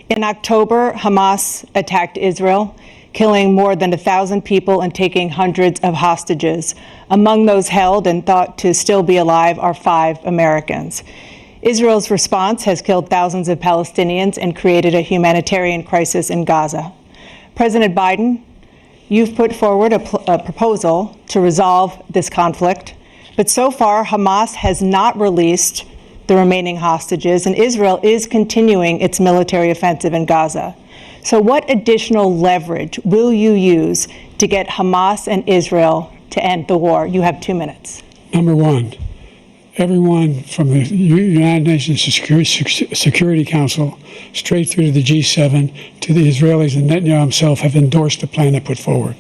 In October, Hamas attacked Israel, killing more than 1,000 people and taking hundreds of hostages. Among those held and thought to still be alive are 5 Americans. Israel's response has killed thousands of Palestinians and created a humanitarian crisis in Gaza. President Biden, you've put forward a proposal to resolve this conflict, but so far Hamas has not released the remaining hostages, and Israel is continuing its military offensive in Gaza. So what additional leverage will you use to get Hamas and Israel to end the war? You have 2 minutes. Number one, everyone from the United Nations Security Council straight through to the G7 to the Israelis and Netanyahu himself have endorsed the plan I put forward,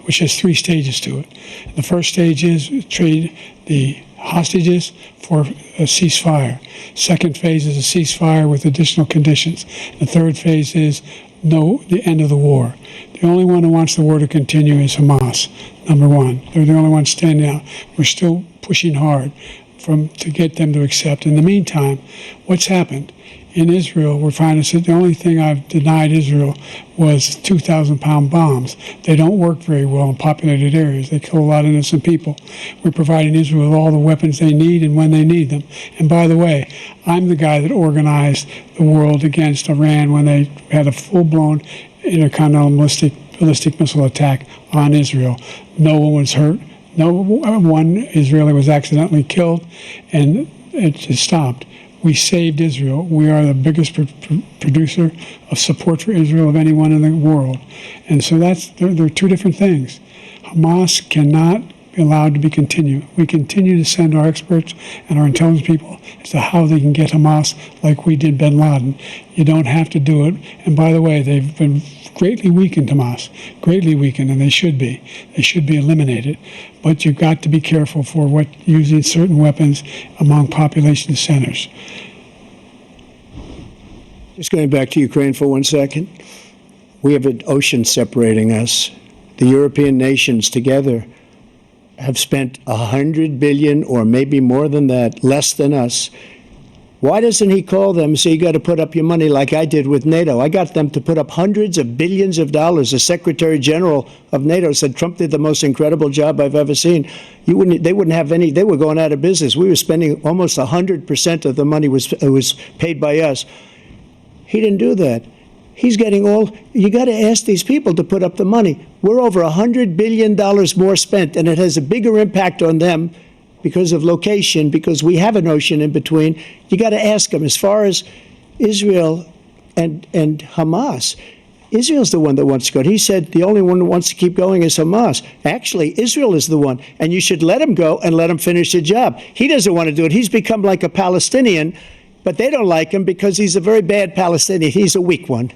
which has 3 stages to it. The first stage is trade the hostages for a ceasefire. Second phase is a ceasefire with additional conditions. The third phase is the end of the war. The only one who wants the war to continue is Hamas, number one. They're the only ones standing out. We're still pushing hard to get them to accept. In the meantime, what's happened? In Israel, we're finding that the only thing I've denied Israel was 2,000-pound bombs. They don't work very well in populated areas. They kill a lot of innocent people. We're providing Israel with all the weapons they need and when they need them. And by the way, I'm the guy that organized the world against Iran when they had a full-blown intercontinental ballistic missile attack on Israel. No one was hurt. No one Israeli was accidentally killed, and it just stopped. We saved Israel. We are the biggest producer of support for Israel of anyone in the world. And so there are 2 different things. Hamas cannot be allowed to be continued. We continue to send our experts and our intelligence people as to how they can get Hamas like we did bin Laden. You don't have to do it. And by the way, they've been greatly weakened, Hamas, greatly weakened, and they should be. They should be eliminated. But you've got to be careful for using certain weapons among population centers. Just going back to Ukraine for 1 second. We have an ocean separating us. The European nations together have spent $100 billion, or maybe more than that, less than us. Why doesn't he call them and say, you got to put up your money like I did with NATO? I got them to put up hundreds of billions of dollars. The Secretary General of NATO said Trump did the most incredible job I've ever seen. They wouldn't have any, they were going out of business. We were spending almost 100% of the money was paid by us. He didn't do that. He's getting you got to ask these people to put up the money. We're over $100 billion more spent, and it has a bigger impact on them because of location, because we have an ocean in between. You got to ask them. As far as Israel and Hamas, Israel's the one that wants to go. He said the only one who wants to keep going is Hamas. Actually, Israel is the one, and you should let him go and let him finish the job. He doesn't want to do it. He's become like a Palestinian, but they don't like him because he's a very bad Palestinian. He's a weak one.